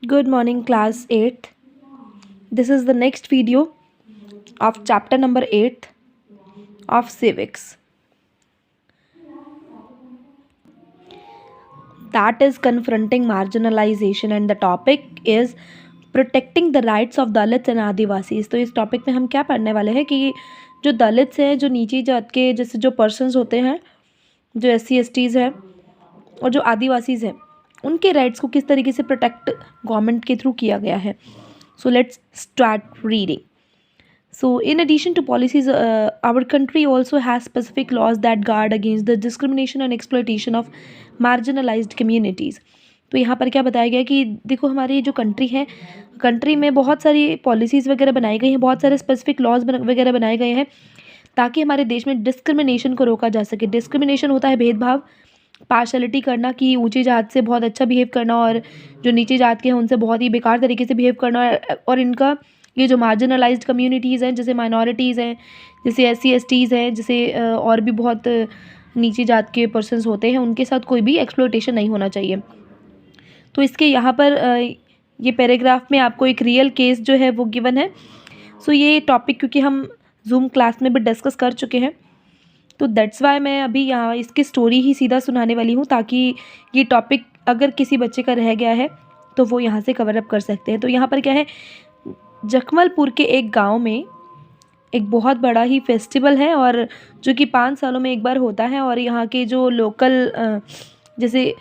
Good morning, class 8th. This is the next video of chapter number 8 of civics. That is confronting marginalization, and the topic is protecting the rights of Dalits and Adivasis. तो इस topic में हम क्या पढ़ने वाले हैं कि जो दलित्स हैं, जो नीची जात के जैसे जो पर्सन्स होते हैं, जो SC STs हैं और जो आदिवासीज़ हैं, उनके राइट्स को किस तरीके से प्रोटेक्ट गवर्नमेंट के थ्रू किया गया है. So let's start reading. So in addition to policies, our country also has specific laws that guard against the discrimination and exploitation of marginalized communities. तो यहाँ पर क्या बताया गया कि देखो हमारी जो कंट्री है, कंट्री में बहुत सारी पॉलिसीज़ वगैरह बनाई गई हैं, बहुत सारे स्पेसिफिक लॉज वगैरह बनाए गए हैं ताकि हमारे देश में डिस्क्रिमिनेशन को रोका जा सके. डिस्क्रिमिनेशन होता है भेदभाव, पार्शलिटी करना कि ऊंची जात से बहुत अच्छा बिहेव करना और जो नीची जात के हैं उनसे बहुत ही बेकार तरीके से बिहेव करना. और इनका ये जो मार्जिनलाइज्ड कम्युनिटीज़ हैं, जैसे माइनॉरिटीज़ हैं, जैसे SC STs हैं, जैसे और भी बहुत नीची जात के पर्सन्स होते हैं, उनके साथ कोई भी एक्सप्लॉयटेशन नहीं होना चाहिए. तो इसके यहाँ पर ये पैराग्राफ में आपको एक रियल केस जो है वो गिवन है. सो ये टॉपिक क्योंकि हम जूम क्लास में भी डिस्कस कर चुके हैं, तो दैट्स वाई मैं अभी यहाँ इसकी स्टोरी ही सीधा सुनाने वाली हूँ ताकि ये टॉपिक अगर किसी बच्चे का रह गया है तो वो यहाँ से कवर अप कर सकते हैं. तो यहाँ पर क्या है, जखमलपुर के एक गांव में एक बहुत बड़ा ही फेस्टिवल है और जो कि 5 सालों में एक बार होता है. और यहाँ के जो लोकल जैसे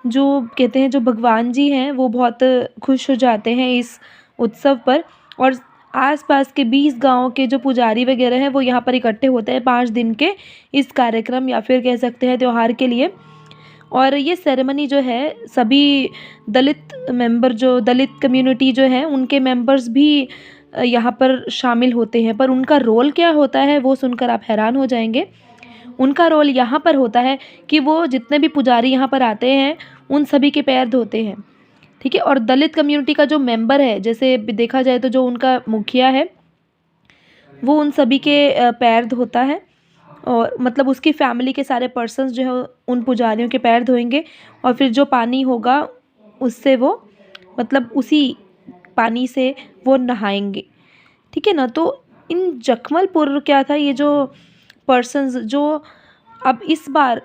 जो कहते हैं जो भगवान जी हैं वो बहुत खुश हो जाते हैं इस उत्सव पर. और आसपास के 20 गांव के जो पुजारी वगैरह हैं वो यहाँ पर इकट्ठे होते हैं 5 दिन के इस कार्यक्रम या फिर कह सकते हैं त्यौहार के लिए. और ये सेरेमनी जो है सभी दलित मेंबर, जो दलित कम्युनिटी जो है उनके मेंबर्स भी यहाँ पर शामिल होते हैं. पर उनका रोल क्या होता है वो सुनकर आप हैरान हो जाएंगे. उनका रोल यहाँ पर होता है कि वो जितने भी पुजारी यहाँ पर आते हैं उन सभी के पैर धोते हैं, ठीक है. और दलित कम्युनिटी का जो मेंबर है, जैसे देखा जाए तो जो उनका मुखिया है वो उन सभी के पैर धोता है. और मतलब उसकी फैमिली के सारे पर्सन्स जो है उन पुजारियों के पैर धोएंगे और फिर जो पानी होगा उससे वो मतलब उसी पानी से वो नहाएंगे, ठीक है ना. तो इन जखमलपुर क्या था, ये जो पर्सन्स जो अब इस बार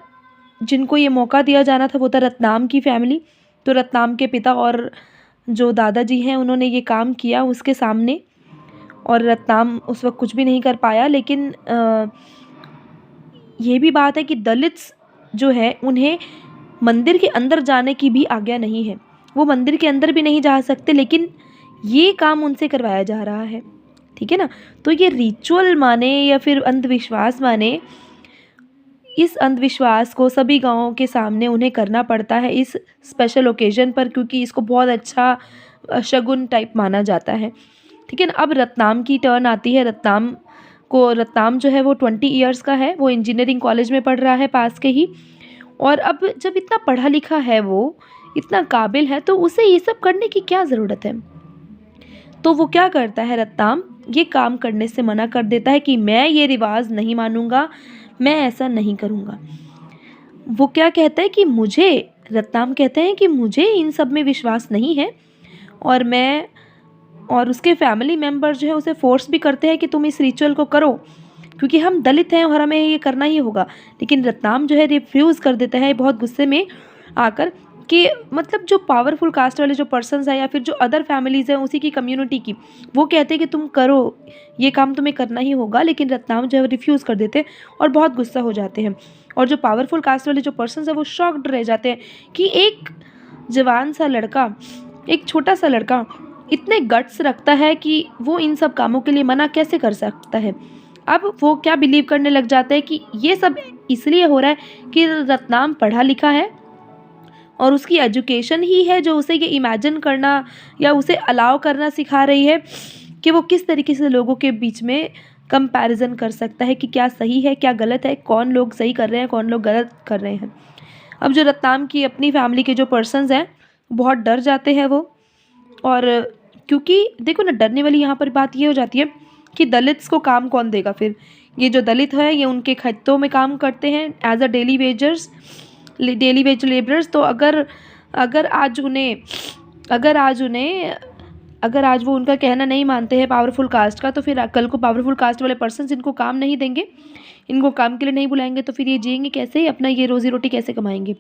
जिनको ये मौका दिया जाना था वो था रत्नाम की फैमिली. तो रत्नाम के पिता और जो दादाजी हैं उन्होंने ये काम किया उसके सामने, और रत्नाम उस वक्त कुछ भी नहीं कर पाया. लेकिन ये भी बात है कि दलित्स जो है उन्हें मंदिर के अंदर जाने की भी आज्ञा नहीं है, वो मंदिर के अंदर भी नहीं जा सकते, लेकिन ये काम उनसे करवाया जा रहा है, ठीक है ना. तो ये रिचुअल माने या फिर अंधविश्वास माने, इस अंधविश्वास को सभी गांवों के सामने उन्हें करना पड़ता है इस स्पेशल ओकेजन पर, क्योंकि इसको बहुत अच्छा शगुन टाइप माना जाता है, ठीक है ना. अब रत्नाम की टर्न आती है. रत्नाम जो है वो 20 ईयर्स का है, वो इंजीनियरिंग कॉलेज में पढ़ रहा है पास के ही. और अब जब इतना पढ़ा लिखा है, वो इतना काबिल है, तो उसे ये सब करने की क्या ज़रूरत है. तो वो क्या करता है, रत्नाम ये काम करने से मना कर देता है कि मैं ये रिवाज नहीं मानूंगा, मैं ऐसा नहीं करूँगा. वो क्या कहता है कि रत्नाम कहते हैं कि मुझे इन सब में विश्वास नहीं है. और उसके फैमिली मेम्बर जो है उसे फोर्स भी करते हैं कि तुम इस रिचुअल को करो क्योंकि हम दलित हैं और हमें ये करना ही होगा. लेकिन रत्नाम जो है रिफ्यूज़ कर देता है बहुत गुस्से में आकर कि मतलब जो पावरफुल कास्ट वाले जो पर्सन्स हैं या फिर जो अदर फैमिलीज़ हैं उसी की कम्युनिटी की, वो कहते हैं कि तुम करो, ये काम तुम्हें करना ही होगा. लेकिन रत्नाम जो है रिफ्यूज़ कर देते हैं और बहुत गुस्सा हो जाते हैं. और जो पावरफुल कास्ट वाले जो पर्सन्स हैं वो शॉक्ड रह जाते हैं कि एक जवान सा लड़का, एक छोटा सा लड़का इतने गट्स रखता है कि वो इन सब कामों के लिए मना कैसे कर सकता है. अब वो क्या बिलीव करने लग जाते हैं कि ये सब इसलिए हो रहा है कि रत्नाम पढ़ा लिखा है और उसकी एजुकेशन ही है जो उसे ये इमेजिन करना या उसे अलाउ करना सिखा रही है कि वो किस तरीके से लोगों के बीच में कंपैरिजन कर सकता है कि क्या सही है क्या गलत है, कौन लोग सही कर रहे हैं कौन लोग गलत कर रहे हैं. अब जो रत्नाम की अपनी फैमिली के जो पर्सन्स हैं बहुत डर जाते हैं वो. और क्योंकि देखो ना, डरने वाली यहाँ पर बात ये हो जाती है कि दलित्स को काम कौन देगा. फिर ये जो दलित है ये उनके खेतों में काम करते हैं as a daily wage labourers. तो अगर आज उन्हें अगर आज वो उनका कहना नहीं मानते हैं पावरफुल कास्ट का, तो फिर कल को पावरफुल कास्ट वाले पर्सन इनको काम नहीं देंगे, इनको काम के लिए नहीं बुलाएंगे, तो फिर ये जिएंगे कैसे, अपना ये रोजी रोटी कैसे कमाएंगे।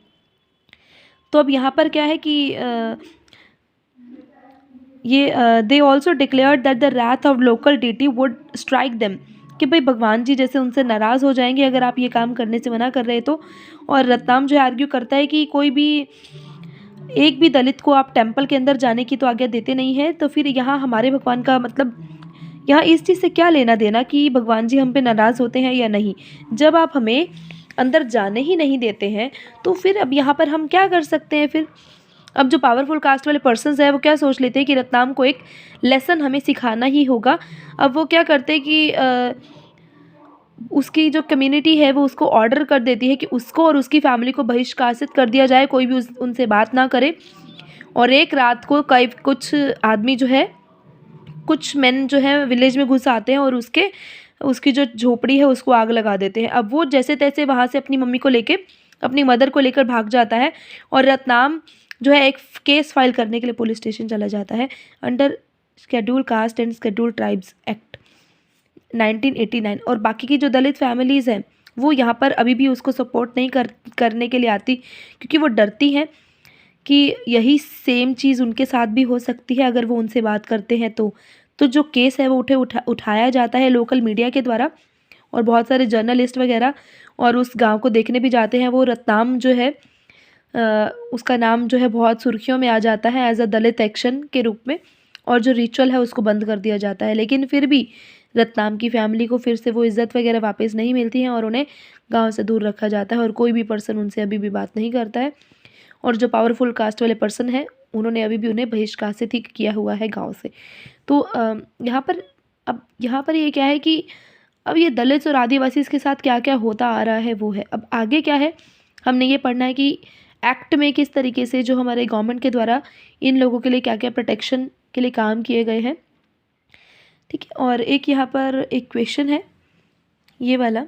तो अब यहाँ पर क्या है कि ये they also declare that the wrath of local deity would strike them, कि भाई भगवान जी जैसे उनसे नाराज़ हो जाएंगे अगर आप ये काम करने से मना कर रहे तो। और रत्नाम जो है आर्ग्यू करता है कि कोई भी एक भी दलित को आप टेंपल के अंदर जाने की तो आज्ञा देते नहीं है, तो फिर यहाँ हमारे भगवान का मतलब यहाँ इस चीज़ से क्या लेना देना कि भगवान जी हम पे नाराज़ होते हैं या नहीं। जब आप हमें अंदर जाने ही नहीं देते हैं तो फिर अब यहाँ पर हम क्या कर सकते हैं फिर। अब जो पावरफुल कास्ट वाले पर्सन्स हैं वो क्या सोच लेते हैं कि रत्नाम को एक लेसन हमें सिखाना ही होगा। अब वो क्या करते हैं कि उसकी जो कम्युनिटी है वो उसको ऑर्डर कर देती है कि उसको और उसकी फैमिली को बहिष्कासित कर दिया जाए, कोई भी उनसे बात ना करे। और एक रात को कई कुछ आदमी जो है, कुछ मेन जो है विलेज में घुस आते हैं और उसकी जो झोपड़ी है उसको आग लगा देते हैं। अब वो जैसे तैसे वहाँ से अपनी मम्मी को लेके, अपनी मदर को लेकर भाग जाता है और रत्नाम जो है एक केस फाइल करने के लिए पुलिस स्टेशन चला जाता है under schedule caste and schedule tribes act 1989। और बाकी की जो दलित फैमिलीज़ हैं वो यहाँ पर अभी भी उसको सपोर्ट नहीं करने के लिए आती, क्योंकि वो डरती हैं कि यही सेम चीज़ उनके साथ भी हो सकती है अगर वो उनसे बात करते हैं तो जो केस है वो उठाया जाता है लोकल मीडिया के द्वारा, और बहुत सारे जर्नलिस्ट वगैरह और उस गांव को देखने भी जाते हैं। वो रत्नाम जो है उसका नाम जो है बहुत सुर्खियों में आ जाता है एज अ दलित एक्शन के रूप में, और जो रिचुअल है उसको बंद कर दिया जाता है। लेकिन फिर भी रत्नाम की फैमिली को फिर से वो इज़्ज़त वगैरह वापस नहीं मिलती है और उन्हें गांव से दूर रखा जाता है और कोई भी पर्सन उनसे अभी भी बात नहीं करता है। और जो पावरफुल कास्ट वाले पर्सन हैं उन्होंने अभी भी उन्हें बहिष्कासित ही किया हुआ है गांव से। तो यहाँ पर ये क्या है कि अब ये दलित और आदिवासी इसके साथ क्या क्या होता आ रहा है वो है। अब आगे क्या है, हमने ये पढ़ना है कि एक्ट में किस तरीके से जो हमारे गवर्नमेंट के द्वारा इन लोगों के लिए क्या क्या प्रोटेक्शन के लिए काम किए गए हैं। ठीक है, और एक यहाँ पर एक क्वेश्चन है ये वाला,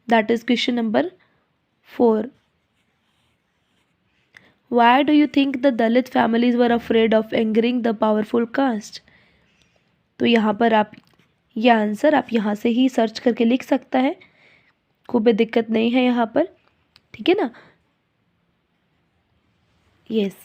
that is question number 4। Why do you think the Dalit families were afraid of angering the powerful caste? तो यहाँ पर आप ये आंसर आप यहाँ से ही सर्च करके लिख सकता है, कोई भी दिक्कत नहीं है यहाँ पर, ठीक है ना। यस।